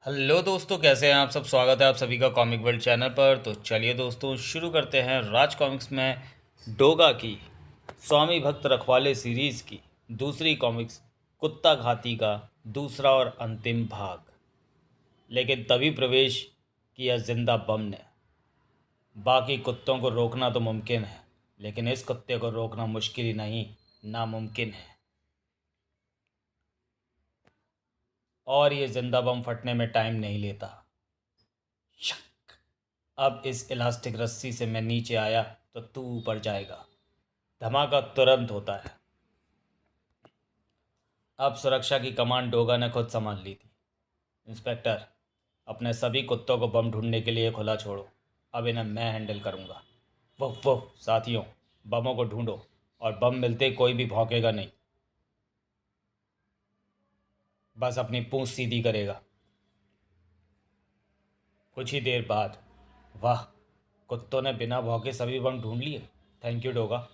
Hello दोस्तों, कैसे हैं आप सब। स्वागत है आप सभी का कॉमिक वर्ल्ड चैनल पर। तो चलिए दोस्तों, शुरू करते हैं राज कॉमिक्स में डोगा की स्वामी भक्त रखवाले सीरीज़ की दूसरी कॉमिक्स कुत्ता घाती का दूसरा और अंतिम भाग। लेकिन तभी प्रवेश किया जिंदा बम ने। बाकी कुत्तों को रोकना तो मुमकिन है, लेकिन इस कुत्ते को रोकना मुश्किल ही नहीं, नामुमकिन है। और ये जिंदा बम फटने में टाइम नहीं लेता। शक। अब इस इलास्टिक रस्सी से मैं नीचे आया तो तू ऊपर जाएगा। धमाका तुरंत होता है। अब सुरक्षा की कमान डोगा ने खुद संभाल ली थी। इंस्पेक्टर, अपने सभी कुत्तों को बम ढूंढने के लिए खुला छोड़ो। अब इन्हें मैं हैंडल करूंगा। Woof woof. साथियों, बमों को ढूंढो और बम मिलते ही कोई भी भौंकेगा नहीं, बस अपनी पूंछ सीधी करेगा। कुछ ही देर बाद, वाह, कुत्तों ने बिना भौंके सभी बम ढूंढ लिए। Thank you Doga.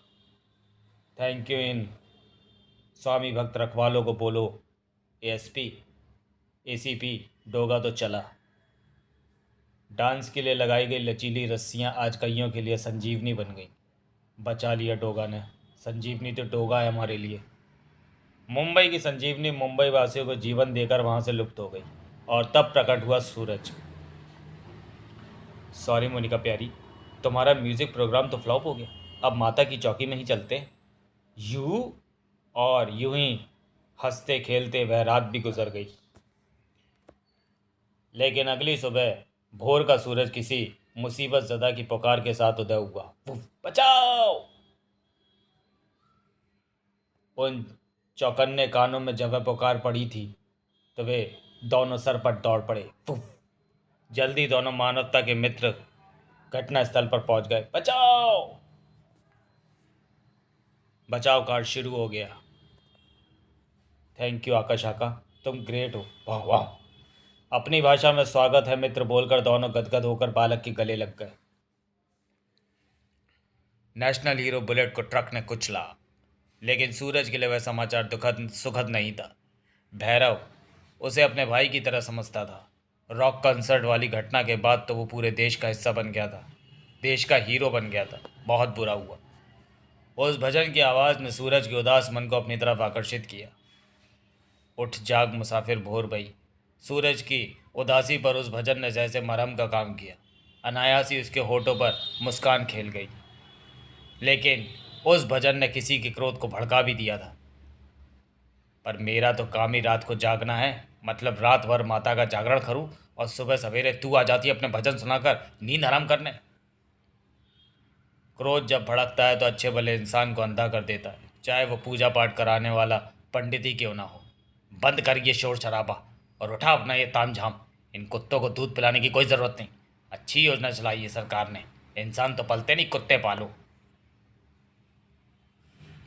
Thank you इन स्वामी भक्त रखवालों को बोलो। ASP, ACP. डोगा तो चला। डांस के लिए लगाई गई लचीली रस्सियां आज कईयों के लिए संजीवनी बन गईं। बचा लिया डोगा ने। संजीवनी तो डोगा है हमारे लिए। मुंबई की संजीवनी मुंबई वासियों को जीवन देकर वहां से लुप्त हो गई। और तब प्रकट हुआ सूरज। सॉरी मोनिका प्यारी, तुम्हारा म्यूजिक प्रोग्राम तो फ्लॉप हो गया। अब माता की चौकी में ही चलते हैं। यूं और यूं ही हंसते खेलते वह रात भी गुजर गई। लेकिन अगली सुबह भोर का सूरज किसी मुसीबत ज़दा की पुकार के साथ उदय हुआ। "उफ, बचाओ!" उन चौकन्ने कानों में जब वह पुकार पड़ी थी तो वे दोनों सरपट दौड़ पड़े। "उफ!" जल्दी दोनों मानवता के मित्र घटना स्थल पर पहुंच गए। "बचाओ!" बचाव कार्य शुरू हो गया। थैंक यू आकाश आका, तुम ग्रेट हो। वाह वाह। अपनी भाषा में स्वागत है मित्र बोलकर दोनों गदगद होकर बालक के गले लग गए। नेशनल हीरो बुलेट को ट्रक ने कुचला। लेकिन सूरज के लिए वह समाचार दुखद सुखद नहीं था। भैरव उसे अपने भाई की तरह समझता था। रॉक कंसर्ट वाली घटना के बाद तो वो पूरे देश का हिस्सा बन गया था, देश का हीरो बन गया था। बहुत बुरा हुआ। उस भजन की आवाज़ ने सूरज के उदास मन को अपनी तरफ आकर्षित किया। उठ जाग मुसाफिर भोर भई। सूरज की उदासी पर उस भजन ने जैसे मरहम का काम किया। अनायास ही उसके होठों पर मुस्कान खेल गई। लेकिन उस भजन ने किसी के क्रोध को भड़का भी दिया था। पर मेरा तो काम ही रात को जागना है, मतलब रात भर माता का जागरण करूं और सुबह सवेरे तू आ जाती है अपने भजन सुनाकर नींद हराम करने। क्रोध जब भड़कता है तो अच्छे भले इंसान को अंधा कर देता है, चाहे वो पूजा पाठ कराने वाला पंडित ही क्यों ना हो। बंद कर ये शोर शराबा और उठा अपना ये तामझाम। इन कुत्तों को दूध पिलाने की कोई ज़रूरत नहीं। अच्छी योजना चलाई है सरकार ने। इंसान तो पलते नहीं, कुत्ते पालो।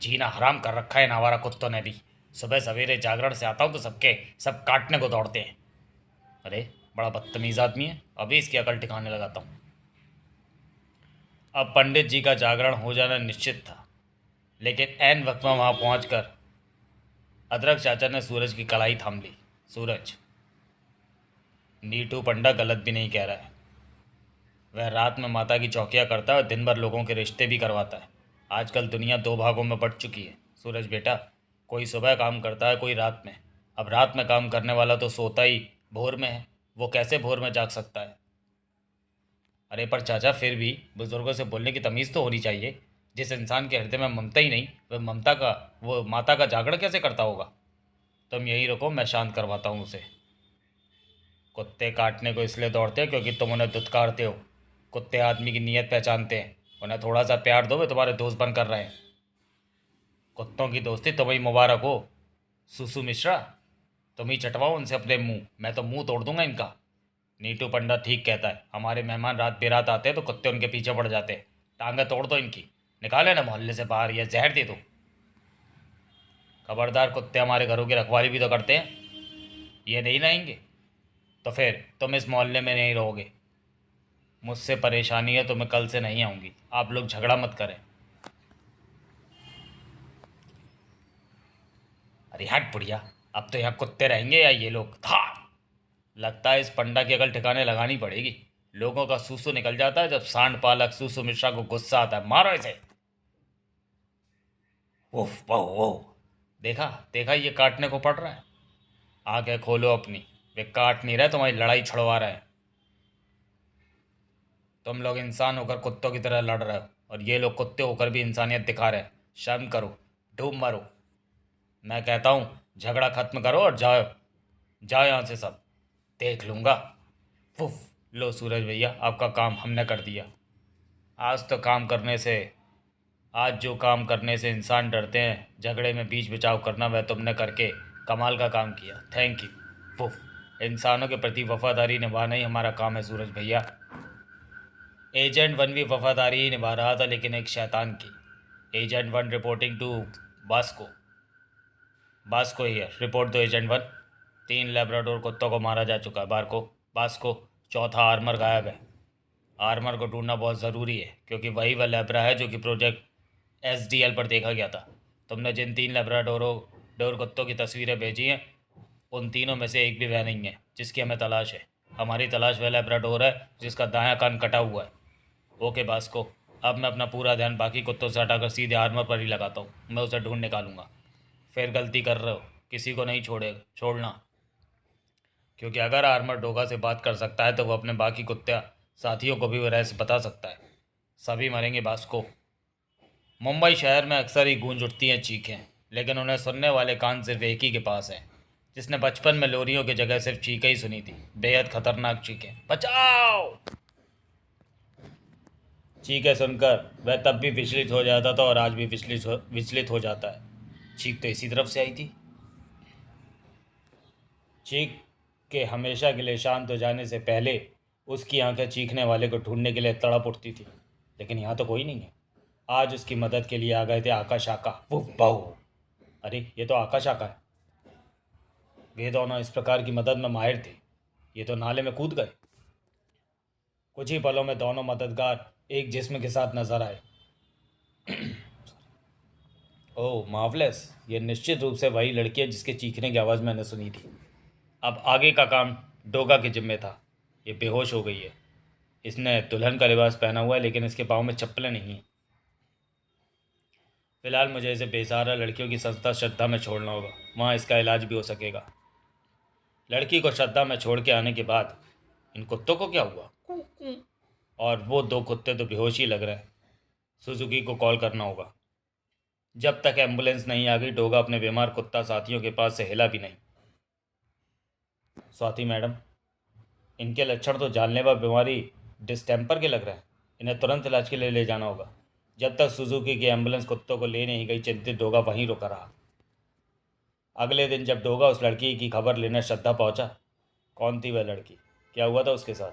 जीना हराम कर रखा है इन आवारा कुत्तों ने भी। सुबह सवेरे जागरण से आता हूँ तो सबके सब काटने को दौड़ते हैं। अरे, बड़ा बदतमीज़ आदमी है, अभी इसकी अकल ठिकाने लगाता हूँ। अब पंडित जी का जागरण हो जाना निश्चित था। लेकिन ऐन वक्त में वहाँ पहुँच अदरक चाचा ने सूरज की कलाई थाम ली। सूरज, नीटू पंडा गलत भी नहीं कह रहा है। वह रात में माता की चौकियाँ करता है और दिन भर लोगों के रिश्ते भी करवाता है। आजकल दुनिया दो भागों में बट चुकी है सूरज बेटा। कोई सुबह काम करता है, कोई रात में। अब रात में काम करने वाला तो सोता ही भोर में है। वो कैसे भोर में जाग सकता है। अरे पर चाचा, फिर भी बुजुर्गों से बोलने की तमीज़ तो होनी चाहिए। जिस इंसान के हृदय में ममता ही नहीं, वो माता का जागरण कैसे करता होगा। तुम यहीं रुको, मैं शांत करवाता हूँ उसे। कुत्ते काटने को इसलिए दौड़ते हैं क्योंकि तुम उन्हें दुत्कारते हो। कुत्ते आदमी की नीयत पहचानते हैं। उन्हें थोड़ा सा प्यार दो, वे तुम्हारे दोस्त बन कर रहे हैं। कुत्तों की दोस्ती तुम्हें मुबारक हो सुसु मिश्रा। तुम ही चटवाओ उनसे अपने मुंह, मैं तो मुंह तोड़ दूंगा इनका। नीटू पंडा ठीक कहता है, हमारे मेहमान रात बेरात आते हैं तो कुत्ते उनके पीछे पड़ जाते हैं। टांगे तोड़ दो इनकी, निकाले ना मोहल्ले से बाहर या जहर दे दो। खबरदार, कुत्ते हमारे घरों की रखवाली भी तो करते हैं। ये नहीं रहेंगे तो फिर तुम इस मोहल्ले में नहीं रहोगे। मुझसे परेशानी है तो मैं कल से नहीं आऊँगी। आप लोग झगड़ा मत करें। अरे हट बुढ़िया, अब तो यहाँ कुत्ते रहेंगे या ये लोग। था। लगता है इस पंडा की अकल ठिकाने लगानी पड़ेगी। लोगों का सूसू निकल जाता है जब सांड पालक सूसू मिश्रा को गुस्सा आता है। मारो इसे। उफ वो देखा देखा, ये काटने को पड़ रहा है। आंखें खोलो अपनी। वे काट नहीं रहे, तुम्हारी लड़ाई छुड़वा रहे हैं। तुम लोग इंसान होकर कुत्तों की तरह लड़ रहे हो और ये लोग कुत्ते होकर भी इंसानियत दिखा रहे हैं। शर्म करो, डूब मरो। मैं कहता हूँ झगड़ा खत्म करो और जाओ। जाओ यहाँ से सब। देख लूँगा। उफ। लो सूरज भैया, आपका काम हमने कर दिया। आज तो काम करने से आज जो काम करने से इंसान डरते हैं, झगड़े में बीच बचाव करना, वह तुमने करके कमाल का काम किया। Thank you. उफ। इंसानों के प्रति वफादारी निभाना ही हमारा काम है सूरज भैया। एजेंट वन भी वफादारी ही निभा रहा था, लेकिन एक शैतान की। Agent one reporting to Basco. Basco here, report दो एजेंट वन। 3 लेब्राडोर कुत्तों को मारा जा चुका है बारको। बास्को। चौथा आर्मर गायब है। आर्मर को ढूंढना बहुत ज़रूरी है, क्योंकि वही वह लेब्रा है जो कि प्रोजेक्ट SDL पर देखा गया था। तुमने जिन 3 लेब्राडोरों डोर कुत्तों की तस्वीरें भेजी हैं, उन तीनों में से एक भी वह नहीं है जिसकी हमें तलाश है। हमारी तलाश वह लेब्राडोर है जिसका दायां कान कटा हुआ है। Okay Basco. अब मैं अपना पूरा ध्यान बाकी कुत्तों से हटाकर सीधे आर्मर पर ही लगाता हूँ। मैं उसे ढूंढ निकालूंगा। फिर गलती कर रहे हो, किसी को नहीं छोड़ना। क्योंकि अगर आर्मर डोगा से बात कर सकता है तो वो अपने बाकी कुत्ते साथियों को भी वह रहस्य बता सकता है। सभी मरेंगे बास्को। मुंबई शहर में अक्सर ही गूंज उठती हैं चीखें, लेकिन उन्हें सुनने वाले कान सिर्फ एक ही के पास हैं, जिसने बचपन में लोरियों की जगह सिर्फ चीखें ही सुनी थी। बेहद खतरनाक चीखें। बचाओ। चीखें सुनकर वह तब भी विचलित हो जाता था और आज भी विचलित हो जाता है। चीख तो इसी तरफ से आई थी। चीख के हमेशा के लिए शांत हो जाने से पहले उसकी आंखें चीखने वाले को ढूंढने के लिए तड़प उठती थी, लेकिन यहाँ तो कोई नहीं है। आज उसकी मदद के लिए आ गए थे आकाश आका। वो बाऊ। अरे ये तो आकाश आका है। वे दोनों इस प्रकार की मदद में माहिर थे। ये तो नाले में कूद गए। कुछ ही पलों में दोनों मददगार एक जिस्म के साथ नजर आए। ओह मार्वलेस, ये निश्चित रूप से वही लड़की है जिसके चीखने की आवाज़ मैंने सुनी थी। अब आगे का काम डोगा के जिम्मे था। ये बेहोश हो गई है। इसने दुल्हन का लिबास पहना हुआ है, लेकिन इसके पाँव में चप्पलें नहीं हैं। फिलहाल मुझे इसे बेसहारा लड़कियों की संस्था श्रद्धा में छोड़ना होगा। वहाँ इसका इलाज भी हो सकेगा। लड़की को श्रद्धा में छोड़ के आने के बाद इन कुत्तों को क्या हुआ? और वो 2 कुत्ते तो बेहोश ही लग रहे हैं। सुजुकी को कॉल करना होगा। जब तक एम्बुलेंस नहीं आ गई, डोगा अपने बीमार कुत्ता साथियों के पास से हिला भी नहीं। स्वाति मैडम, इनके लक्षण तो जानलेवा बीमारी डिस्टेम्पर के लग रहे हैं। इन्हें तुरंत इलाज के लिए ले जाना होगा। जब तक सुजुकी की एम्बुलेंस कुत्तों को ले नहीं गई, चिंतित डोगा वहीं रुका रहा। अगले दिन जब डोगा उस लड़की की खबर लेने श्रद्धा पहुंचा। कौन थी वह लड़की? क्या हुआ था उसके साथ?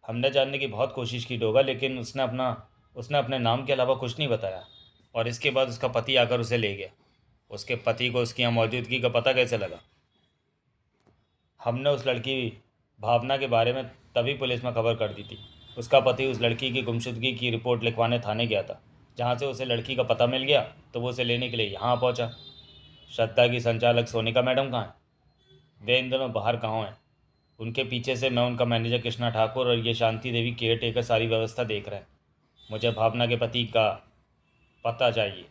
हमने जानने की बहुत कोशिश की डोगा, लेकिन उसने अपने नाम के अलावा कुछ नहीं बताया। और इसके बाद उसका पति आकर उसे ले गया। उसके पति को उसकी यहाँ मौजूदगी का पता कैसे लगा? हमने उस लड़की भावना के बारे में तभी पुलिस में खबर कर दी थी। उसका पति उस लड़की की गुमशुदगी की रिपोर्ट लिखवाने थाने गया था। जहाँ से उसे लड़की का पता मिल गया तो वो उसे लेने के लिए यहाँ पहुँचा। श्रद्धा की संचालक सोनिका मैडम कहाँ हैं? वे इन दिनों बाहर कहाँ हैं? उनके पीछे से मैं उनका मैनेजर कृष्णा ठाकुर और ये शांति देवी केयर टेकर सारी व्यवस्था देख रहे हैं। मुझे भावना के पति का पता चाहिए।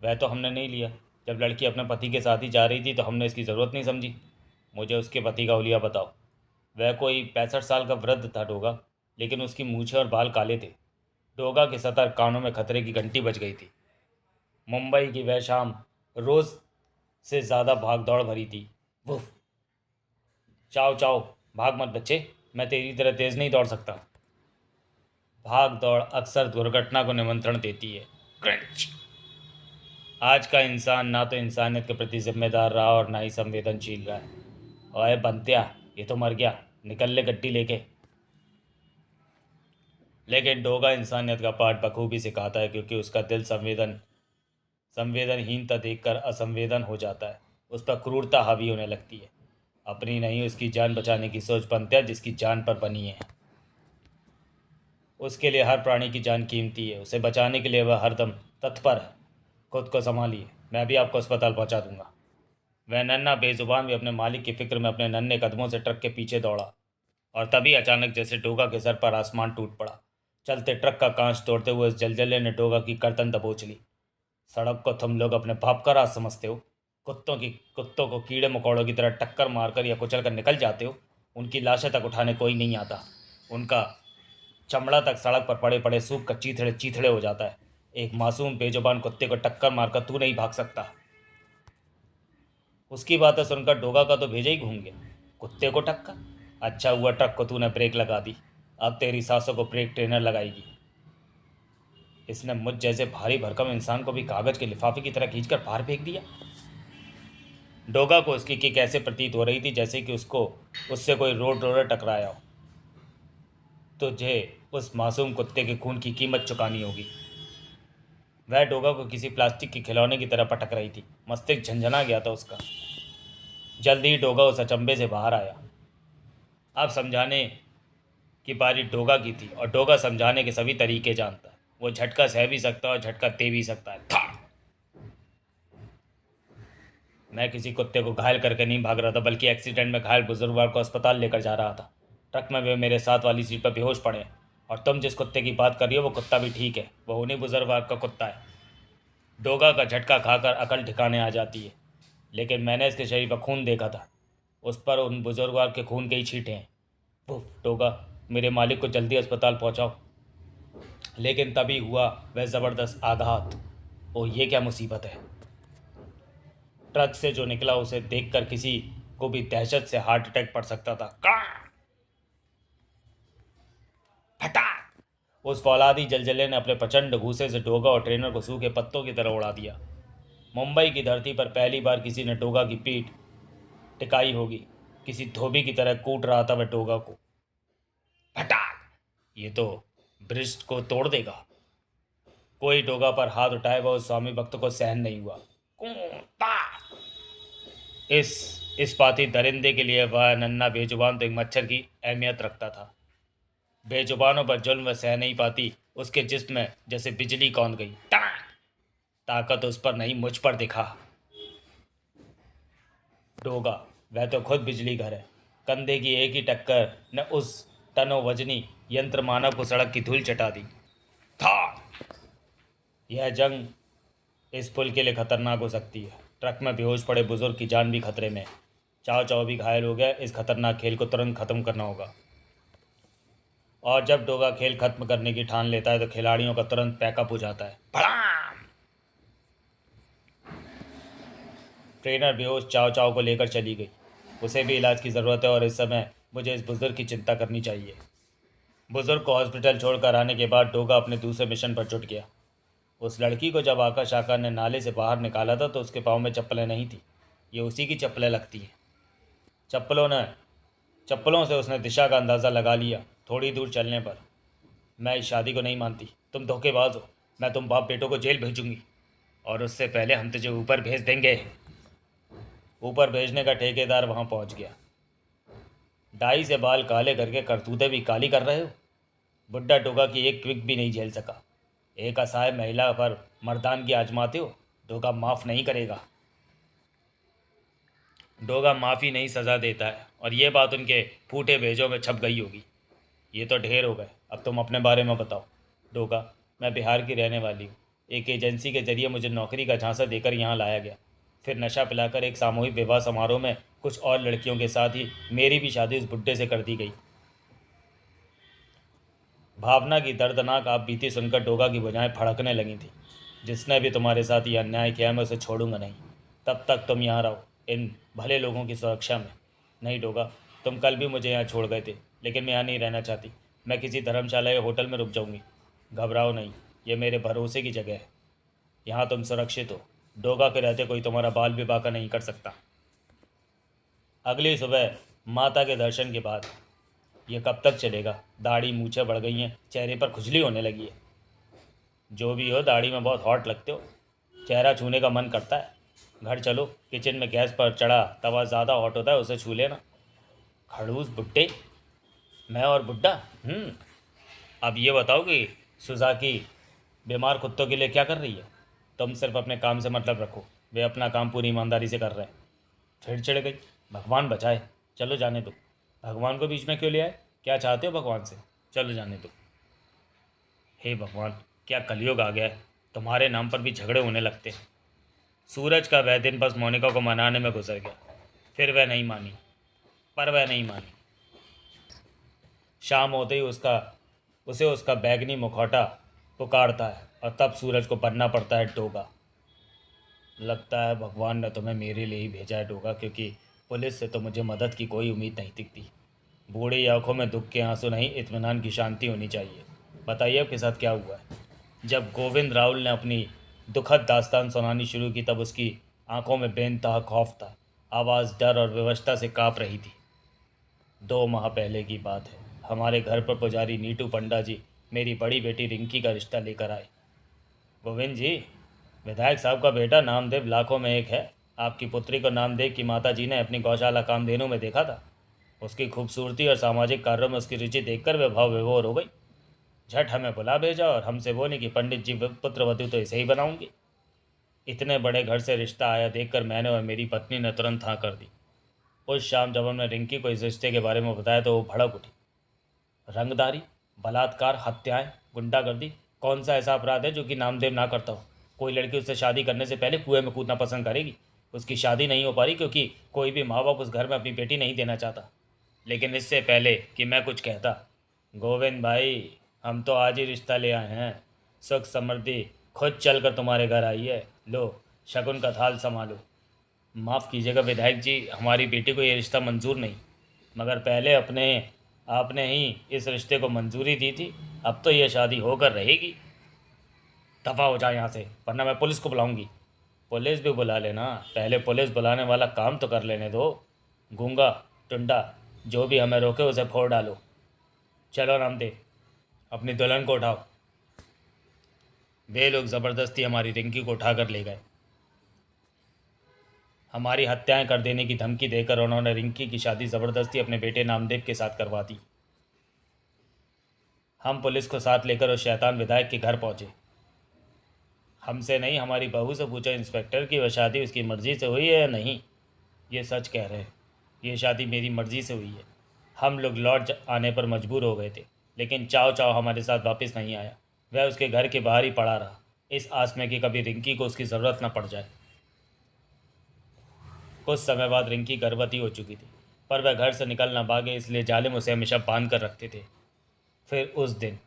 वह तो हमने नहीं लिया। जब लड़की अपने पति के साथ ही जा रही थी तो हमने इसकी ज़रूरत नहीं समझी। मुझे उसके पति का हुलिया बताओ। वह कोई 65 साल का वृद्ध था डोगा, लेकिन उसकी मूछें और बाल काले थे। डोगा के सतर्क कानों में खतरे की घंटी बज गई थी। मुंबई की वह शाम रोज़ से ज़्यादा भाग दौड़ भरी थी। वुफ। चाओ चाओ, भाग मत बच्चे, मैं तेरी तरह तेज़ नहीं दौड़ सकता। भाग दौड़ अक्सर दुर्घटना को निमंत्रण देती है। क्रंच। आज का इंसान ना तो इंसानियत के प्रति जिम्मेदार रहा और ना ही संवेदनशील रहा है। ओए बंतिया, ये तो मर गया, निकल ले गड्डी लेके। लेकिन डोगा इंसानियत का पाठ बखूबी सिखाता है, क्योंकि उसका दिल संवेदनहीनता देखकर असंवेदन हो जाता है। उस पर क्रूरता हावी होने लगती है। अपनी नहीं, उसकी जान बचाने की सोच बंतिया जिसकी जान पर बनी है। उसके लिए हर प्राणी की जान कीमती है। उसे बचाने के लिए वह हरदम तत्पर है। खुद को संभालिए, मैं भी आपको अस्पताल पहुंचा दूंगा। वह नन्हा बेजुबान भी अपने मालिक की फिक्र में अपने नन्हे कदमों से ट्रक के पीछे दौड़ा। और तभी अचानक जैसे डोगा के सर पर आसमान टूट पड़ा। चलते ट्रक का कांच तोड़ते हुए इस जलजले ने डोगा की गर्दन दबोच ली। सड़क को तुम लोग अपने बाप का राज समझते हो? कुत्तों को कीड़े मकोड़ों की तरह टक्कर मारकर या कुचल कर निकल जाते हो। उनकी लाशें तक उठाने कोई नहीं आता। उनका चमड़ा तक सड़क पर पड़े पड़े सूख कर चीथड़े चीथड़े हो जाता है। एक मासूम बेजुबान कुत्ते को टक्कर मारकर तू नहीं भाग सकता। उसकी बातें सुनकर डोगा का तो भेजा ही घूम गया। कुत्ते को टक्कर? अच्छा हुआ ट्रक को तूने ब्रेक लगा दी। अब तेरी सांसों को ब्रेक ट्रेनर लगाएगी। इसने मुझ जैसे भारी भरकम इंसान को भी कागज के लिफाफे की तरह खींचकर बाहर फेंक दिया। डोगा को उसकी किक ऐसे प्रतीत हो रही थी जैसे कि उससे कोई रोड रोलर टकराया हो। तुझे उस मासूम कुत्ते के खून की कीमत चुकानी होगी। वह डोगा को किसी प्लास्टिक के खिलौने की तरह पटक रही थी। मस्तिष्क झंझना गया था उसका। जल्दी ही डोगा उस अचंभे से बाहर आया। अब समझाने की बारी डोगा की थी और डोगा समझाने के सभी तरीके जानता है। वो झटका सह भी सकता है और झटका दे भी सकता है। था मैं किसी कुत्ते को घायल करके नहीं भाग रहा था, बल्कि एक्सीडेंट में घायल बुजुर्गवार को अस्पताल लेकर जा रहा था। ट्रक में वे मेरे साथ वाली सीट पर बेहोश पड़े हैं। और तुम जिस कुत्ते की बात कर रही हो वो कुत्ता भी ठीक है। वो उन्हीं बुजुर्गवार का कुत्ता है। डोगा का झटका खाकर अकल ठिकाने आ जाती है। लेकिन मैंने इसके शरीर पर खून देखा था। उस पर उन बुजुर्गवार के खून के ही छींटे हैं। उफ डोगा, मेरे मालिक को जल्दी अस्पताल पहुंचाओ। लेकिन तभी हुआ वह ज़बरदस्त आघात। ओ ये क्या मुसीबत है। ट्रक से जो निकला उसे देखकर किसी को भी दहशत से हार्ट अटैक पड़ सकता था। फटाक! उस फौलादी जलजले ने अपने प्रचंड घूसे से डोगा और ट्रेनर को सूखे पत्तों की तरह उड़ा दिया। मुंबई की धरती पर पहली बार किसी ने डोगा की पीठ टिकाई होगी। किसी धोबी की तरह कूट रहा था वह डोगा को। फटाक! ये तो ब्रिज को तोड़ देगा। कोई डोगा पर हाथ उठाए वह उस स्वामी भक्त को सहन नहीं हुआ। कूटा! इस पाती दरिंदे के लिए वह नन्हा बेजुबान तो एक मच्छर की अहमियत रखता था। बेजुबानों पर जुल्म वह सह नहीं पाती। उसके जिस्म में जैसे बिजली कौंध गई। टड़ाक! ताकत उस पर नहीं मुझ पर दिखा। डोगा, वह तो खुद बिजली घर है। कंधे की एक ही टक्कर ने उस टनो वजनी यंत्र मानव को सड़क की धूल चटा दी। था यह जंग इस पुल के लिए खतरनाक हो सकती है। ट्रक में बेहोश पड़े बुजुर्ग की जान भी खतरे में है। चाव चाव भी घायल हो गया। इस खतरनाक खेल को तुरंत खत्म करना होगा। और जब डोगा खेल खत्म करने की ठान लेता है तो खिलाड़ियों का तुरंत पैकअप हो जाता है। भड़ाम! ट्रेनर बेहोश चाव चाव को लेकर चली गई। उसे भी इलाज की ज़रूरत है और इस समय मुझे इस बुज़ुर्ग की चिंता करनी चाहिए। बुज़ुर्ग को हॉस्पिटल छोड़कर आने के बाद डोगा अपने दूसरे मिशन पर जुट गया। उस लड़की को जब आकाश आका ने नाले से बाहर निकाला था तो उसके पाँव में चप्पलें नहीं थी। ये उसी की चप्पलें लगती हैं। चप्पलों ने चप्पलों से उसने दिशा का अंदाज़ा लगा लिया। थोड़ी दूर चलने पर, मैं इस शादी को नहीं मानती। तुम धोखेबाज हो। मैं तुम बाप बेटों को जेल भेजूंगी और उससे पहले हम तुझे ऊपर भेज देंगे। ऊपर भेजने का ठेकेदार वहां पहुंच गया। डाई से बाल काले करके करतूतें भी काली कर रहे हो। बुड्ढा टोका की एक क्विक भी नहीं झेल सका। एक असहाय महिला पर मर्दानगी आजमाते हो। डोगा माफ़ नहीं करेगा। डोगा माफ़ी नहीं सज़ा देता है और ये बात उनके फूटे भेजों में छप गई होगी। ये तो ढेर हो गए। अब तुम अपने बारे में बताओ। डोगा, मैं बिहार की रहने वाली हूँ। एक एजेंसी के जरिए मुझे नौकरी का झांसा देकर यहाँ लाया गया। फिर नशा पिलाकर एक सामूहिक विवाह समारोह में कुछ और लड़कियों के साथ ही मेरी भी शादी उस बुड्ढे से कर दी गई। भावना की दर्दनाक आप बीती सुनकर डोगा की भुजाएं फड़कने लगी थी। जिसने भी तुम्हारे साथ ये अन्याय किया मैं उसे छोड़ूंगा नहीं। तब तक तुम यहाँ रहो, इन भले लोगों की सुरक्षा में। नहीं डोगा, तुम कल भी मुझे यहाँ छोड़ गए थे, लेकिन मैं यहाँ नहीं रहना चाहती। मैं किसी धर्मशाला या होटल में रुक जाऊंगी। घबराओ नहीं, ये मेरे भरोसे की जगह है। यहाँ तुम सुरक्षित हो। डोगा के रहते कोई तुम्हारा बाल भी बाका नहीं कर सकता। अगली सुबह माता के दर्शन के बाद, ये कब तक चलेगा? दाढ़ी मूछें बढ़ गई हैं, चेहरे पर खुजली होने लगी है। जो भी हो, दाढ़ी में बहुत हॉट लगते हो। चेहरा छूने का मन करता है। घर चलो, किचन में गैस पर चढ़ा तवा ज़्यादा हॉट होता है, उसे छू लेना। खड़ूस बुड्ढे, मैं और बुड्ढा। अब ये बताओ कि सुजाकी बीमार कुत्तों के लिए क्या कर रही है? तुम सिर्फ अपने काम से मतलब रखो। वे अपना काम पूरी ईमानदारी से कर रहे हैं। फिर चिढ़ गई। भगवान बचाए, चलो जाने दो। भगवान को बीच में क्यों ले आए? क्या चाहते हो भगवान से? चलो जाने दो। हे भगवान, क्या कलयुग आ गया है, तुम्हारे नाम पर भी झगड़े होने लगते हैं। सूरज का वह दिन बस मोनिका को मनाने में गुजर गया। फिर वह नहीं मानी, पर वह नहीं मानी। शाम होते ही उसे उसका बैगनी मुखौटा पुकारता है और तब सूरज को बनना पड़ता है डोगा। लगता है भगवान ने तुम्हें मेरे लिए ही भेजा है डोगा, क्योंकि पुलिस से तो मुझे मदद की कोई उम्मीद नहीं दिखती। बूढ़ी आंखों में दुख के आंसू नहीं, इत्मीनान की शांति होनी चाहिए। बताइए आपके साथ क्या हुआ है? जब गोविंद राहुल ने अपनी दुखद दास्तान सुनानी शुरू की तब उसकी आंखों में बेनतहा खौफ था। आवाज़ डर और विवशता से काँप रही थी। 2 माह पहले की बात है। हमारे घर पर पुजारी नीटू पंडा जी मेरी बड़ी बेटी रिंकी का रिश्ता लेकर आए। गोविंद जी, विधायक साहब का बेटा नामदेव लाखों में एक है। आपकी पुत्री को नामदेव की माता जी ने अपनी गौशाला कामधेनु में देखा था। उसकी खूबसूरती और सामाजिक कार्यों में उसकी रुचि देखकर वे भाव विभोर हो गई। झट हमें बुला भेजा और हमसे बोली कि पंडित जी पुत्र वधू तो इसे ही बनाऊंगी। इतने बड़े घर से रिश्ता आया देखकर मैंने और मेरी पत्नी ने तुरंत हाँ कर दी। उस शाम जब हमने रिंकी को इस रिश्ते के बारे में बताया तो वो भड़क उठी। रंगदारी, बलात्कार, हत्याएं, गुंडागर्दी, कौन सा ऐसा अपराध है जो कि नामदेव ना करता हो? कोई लड़की उससे शादी करने से पहले कुएं में कूदना पसंद करेगी। उसकी शादी नहीं हो पा रही क्योंकि कोई भी माँ बाप उस घर में अपनी बेटी नहीं देना चाहता। लेकिन इससे पहले कि मैं कुछ कहता, गोविंद भाई, हम तो आज ही रिश्ता ले आए हैं। सुख समृद्धि खुद चल कर तुम्हारे घर आई है। लो, शगुन का थाल संभालो। माफ़ कीजिएगा विधायक जी, हमारी बेटी को ये रिश्ता मंजूर नहीं। मगर पहले आपने ही इस रिश्ते को मंजूरी दी थी। अब तो ये शादी होकर रहेगी। दफ़ा हो जाए यहाँ से, वरना मैं पुलिस को बुलाऊंगी। पुलिस भी बुला लेना, पहले पुलिस बुलाने वाला काम तो कर लेने दो। गूंगा, टुंडा, जो भी हमें रोके उसे फोड़ डालो। चलो रामदेव, अपनी दुल्हन को उठाओ। वे लोग ज़बरदस्ती हमारी रिंकी को उठाकर ले गए। हमारी हत्याएं कर देने की धमकी देकर उन्होंने रिंकी की शादी ज़बरदस्ती अपने बेटे नामदेव के साथ करवा दी। हम पुलिस को साथ लेकर उस शैतान विधायक के घर पहुंचे। हमसे नहीं, हमारी बहू से पूछा इंस्पेक्टर कि वह शादी उसकी मर्ज़ी से हुई है या नहीं। ये सच कह रहे हैं, ये शादी मेरी मर्ज़ी से हुई है। हम लोग लौट आने पर मजबूर हो गए थे, लेकिन चाव चाव हमारे साथ वापस नहीं आया। वह उसके घर के बाहर ही पड़ा रहा, इस आस में कि कभी रिंकी को उसकी ज़रूरत न पड़ जाए। कुछ समय बाद रिंकी गर्भवती हो चुकी थी, पर वह घर से निकल न भागे, इसलिए जालिम उसे हमेशा बांध कर रखते थे। फिर उस दिन,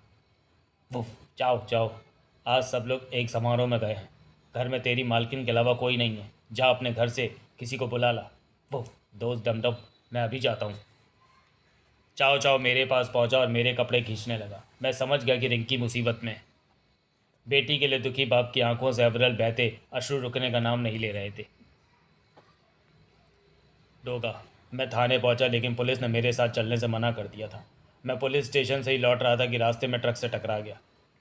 वुफ, जाओ जाओ, आज सब लोग एक समारोह में गए हैं। घर में तेरी मालकिन के अलावा कोई नहीं है। जा अपने घर से किसी को बुला ला। वुफ, दोस्त डमडम, मैं अभी जाता हूँ। चाओ चाओ मेरे पास पहुंचा और मेरे कपड़े खींचने लगा। मैं समझ गया कि रिंकी मुसीबत में है। बेटी के लिए दुखी बाप की आंखों से अविरल बहते अश्रु रुकने का नाम नहीं ले रहे थे। डोगा, मैं थाने पहुंचा, लेकिन पुलिस ने मेरे साथ चलने से मना कर दिया था। मैं पुलिस स्टेशन से ही लौट रहा था कि रास्ते में ट्रक से टकरा गया।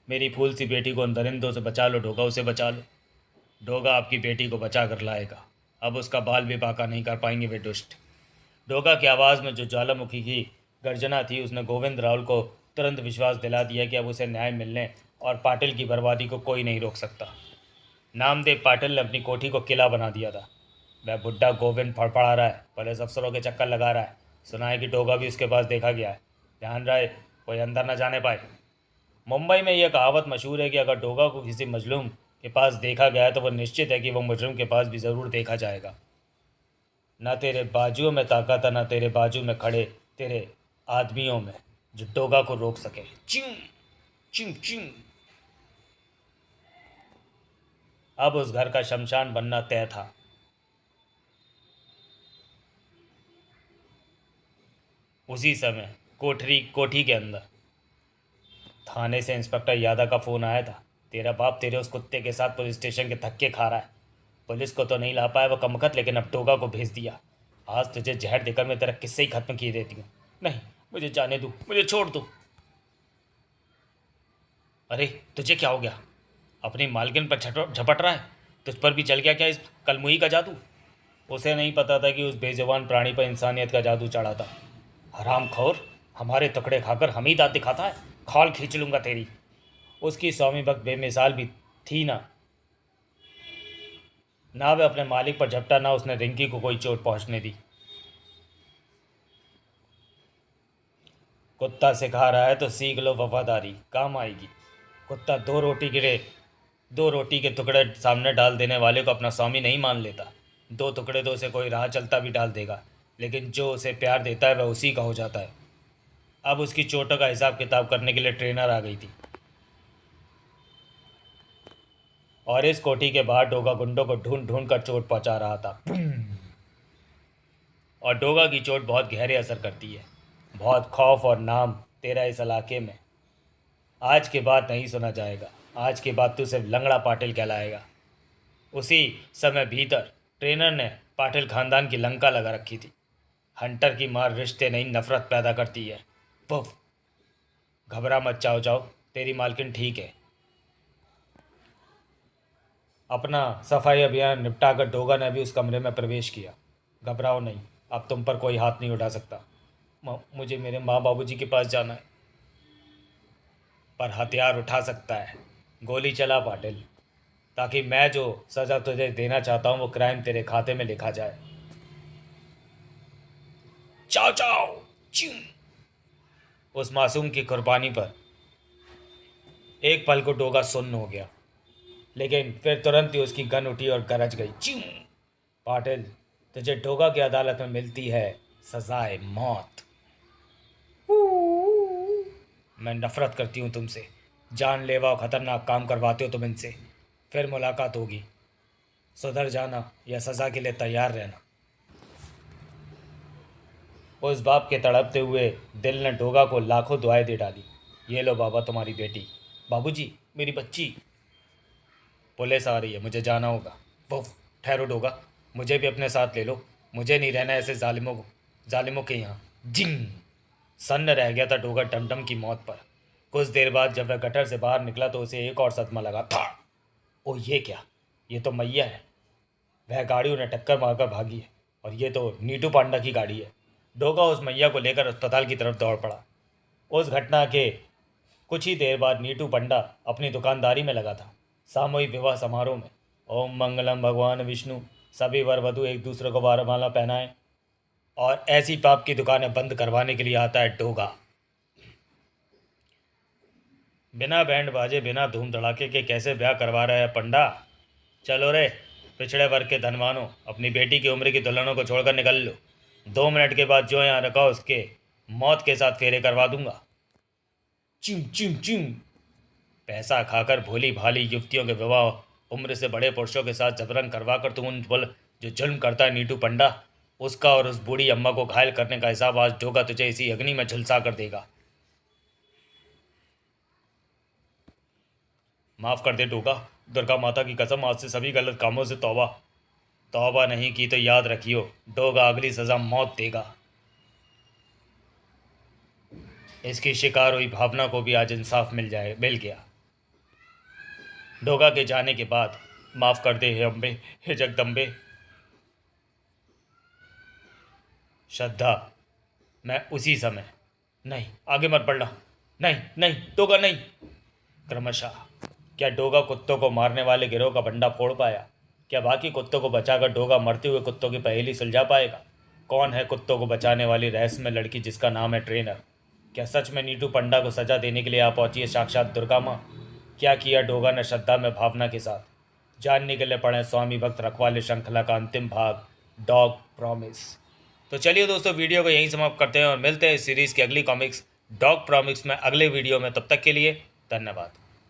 मेरी फूल सी बेटी को उन दरिंदों से बचा लो डोगा, उसे बचा लो। डोगा आपकी बेटी को बचा कर लाएगा। अब उसका बाल भी बाका नहीं कर पाएंगे वे दुष्ट। डोगा की आवाज़ में जो ज्वालामुखी की गर्जना थी उसने गोविंद राहुल को तुरंत विश्वास दिला दिया कि अब उसे न्याय मिलने और पाटिल की बर्बादी को कोई नहीं रोक सकता। नामदेव पाटिल ने अपनी कोठी को किला बना दिया था। वह बुड्ढा गोविंद फड़फड़ा रहा है, पुलिस अफसरों के चक्कर लगा रहा है। सुना है कि डोगा भी उसके पास देखा गया है। ध्यान रहे कोई अंदर न जाने पाए। मुंबई में यह कहावत मशहूर है कि अगर डोगा को किसी मजलूम के पास देखा गया है तो वह निश्चित है कि वह मुजरिम के पास भी ज़रूर देखा जाएगा। न तेरे बाजुओं में ताकत है, न तेरे बाजू में खड़े तेरे आदमियों में जो डोगा को रोक सके। चिंग चिंग चिंग। अब उस घर का शमशान बनना तय था। उसी समय कोठी के अंदर थाने से इंस्पेक्टर यादव का फ़ोन आया था। तेरा बाप तेरे उस कुत्ते के साथ पुलिस स्टेशन के धक्के खा रहा है। पुलिस को तो नहीं ला पाया वो कमकत, लेकिन अब डोगा को भेज दिया। आज तुझे जहर देकर मैं तेरा किस्से ही खत्म किए देती हूँ। नहीं, मुझे जाने दो, मुझे छोड़ दो। अरे तुझे क्या हो गया? अपनी मालकिन पर झपट रहा है? तुझ पर भी चल गया क्या इस कलमुही का जादू? उसे नहीं पता था कि उस बेजुबान प्राणी पर इंसानियत का जादू चढ़ा था। हरामखोर, हमारे टुकड़े खाकर हम ही दांत दिखाता है। खाल खींच लूँगा तेरी। उसकी स्वामी भक्त बेमिसाल भी थी ना। ना वे अपने मालिक पर झपटा, ना उसने रिंकी को कोई चोट पहुंचने दी। कुत्ता सिखा रहा है तो सीख लो वफादारी, काम आएगी। कुत्ता दो रोटी के टुकड़े सामने डाल देने वाले को अपना स्वामी नहीं मान लेता। दो टुकड़े तो उसे कोई राह चलता भी डाल देगा, लेकिन जो उसे प्यार देता है वह उसी का हो जाता है। अब उसकी चोटों का हिसाब किताब करने के लिए ट्रेनर आ गई थी, और इस कोठी के बाहर डोगा गुंडों को ढूंढ ढूंढ कर चोट पहुंचा रहा था। और डोगा की चोट बहुत गहरे असर करती है। बहुत खौफ और नाम तेरा इस इलाके में। आज के बाद नहीं सुना जाएगा। आज के बाद तू सिर्फ लंगड़ा पाटिल कहलाएगा। उसी समय भीतर ट्रेनर ने पाटिल खानदान की लंका लगा रखी थी। हंटर की मार रिश्ते नहीं नफरत पैदा करती है। पुफ। घबरा मत चाओ चाओ, तेरी मालकिन ठीक है। अपना सफाई अभियान निपटाकर डोगा ने भी उस कमरे में प्रवेश किया। घबराओ नहीं, अब तुम पर कोई हाथ नहीं उठा सकता। मुझे मेरे माँ बाबूजी के पास जाना है। पर हथियार उठा सकता है। गोली चला पाटिल, ताकि मैं जो सज़ा तुझे देना चाहता हूँ वो क्राइम तेरे खाते में लिखा जाए। चाओ चाओ च्यू। उस मासूम की कुर्बानी पर एक पल को डोगा सुन्न हो गया, लेकिन फिर तुरंत ही उसकी गन उठी और गरज गई। च्यू। पाटिल, तुझे डोगा की अदालत में मिलती है सजाए मौत। मैं नफरत करती हूँ तुमसे। जानलेवा और खतरनाक काम करवाते हो तुम इनसे। फिर मुलाकात होगी। सुधर जाना या सज़ा के लिए तैयार रहना। उस बाप के तड़पते हुए दिल ने डोगा को लाखों दुआएं दे डाली। ये लो बाबा तुम्हारी बेटी। बाबूजी, मेरी बच्ची। पुलिस आ रही है, मुझे जाना होगा। वो ठहरो डोगा, मुझे भी अपने साथ ले लो। मुझे नहीं रहना ऐसे जालिमों के यहाँ। जिंग। सन्न रह गया था डोगा टमटम की मौत पर। कुछ देर बाद जब वह गटर से बाहर निकला तो उसे एक और सदमा लगा था। ओ ये क्या, ये तो मैया है। वह गाड़ी उन्हें टक्कर मारकर भागी है, और ये तो नीटू पांडा की गाड़ी है। डोगा उस मैया को लेकर अस्पताल की तरफ दौड़ पड़ा। उस घटना के कुछ ही देर बाद नीटू पंडा अपनी दुकानदारी में लगा था। सामूहिक विवाह समारोह में ओम मंगलम भगवान विष्णु, सभी वर वधु एक दूसरे को वरमाला पहनाएं, और ऐसी पाप की दुकानें बंद करवाने के लिए आता है डोगा। बिना बैंड बाजे बिना धूम धड़ाके के कैसे ब्याह करवा रहे हैं पंडा। चलो रे पिछड़े वर्ग के धनवानों, अपनी बेटी की उम्र की दुल्हनों को छोड़कर निकल लो। 2 मिनट के बाद जो यहाँ रखा उसके मौत के साथ फेरे करवा दूंगा। चिम चिम चिम। पैसा खाकर भोली भाली युवतियों के विवाह उम्र से बड़े पुरुषों के साथ जबरन करवा कर तुम उन पर जो जुल्म करता है नीटू पंडा, उसका और उस बूढ़ी अम्मा को घायल करने का हिसाब आज डोगा तुझे इसी अग्नि में झुलसा कर देगा। माफ़ कर दे डोगा, दुर्गा माता की कसम, आज से सभी गलत कामों से तौबा। तौबा नहीं की तो याद रखियो, डोगा अगली सज़ा मौत देगा। इसकी शिकार हुई भावना को भी आज इंसाफ मिल गया। डोगा के जाने के बाद माफ़ कर दे हे अम्बे, हे जगदम्बे। श्रद्धा। मैं उसी समय। नहीं, आगे मत बढ़ना। नहीं नहीं डोगा नहीं। क्रमशः। क्या डोगा कुत्तों को मारने वाले गिरोह का बंडा फोड़ पाया? क्या बाकी कुत्तों को बचाकर डोगा मरते हुए कुत्तों की पहेली सुलझा पाएगा? कौन है कुत्तों को बचाने वाली रहस्यमय लड़की जिसका नाम है ट्रेनर? क्या सच में नीटू पंडा को सजा देने के लिए आ पहुंची है साक्षात दुर्गा माँ? क्या किया डोगा ने श्रद्धा में भावना के साथ? जानने के लिए पढ़ें स्वामी भक्त रखवाले श्रृंखला का अंतिम भाग, डॉग प्रॉमिस। तो चलिए दोस्तों, वीडियो को यहीं समाप्त करते हैं और मिलते हैं इस सीरीज़ की अगली कॉमिक्स डॉग प्रॉमिस में अगले वीडियो में। तब तक के लिए धन्यवाद।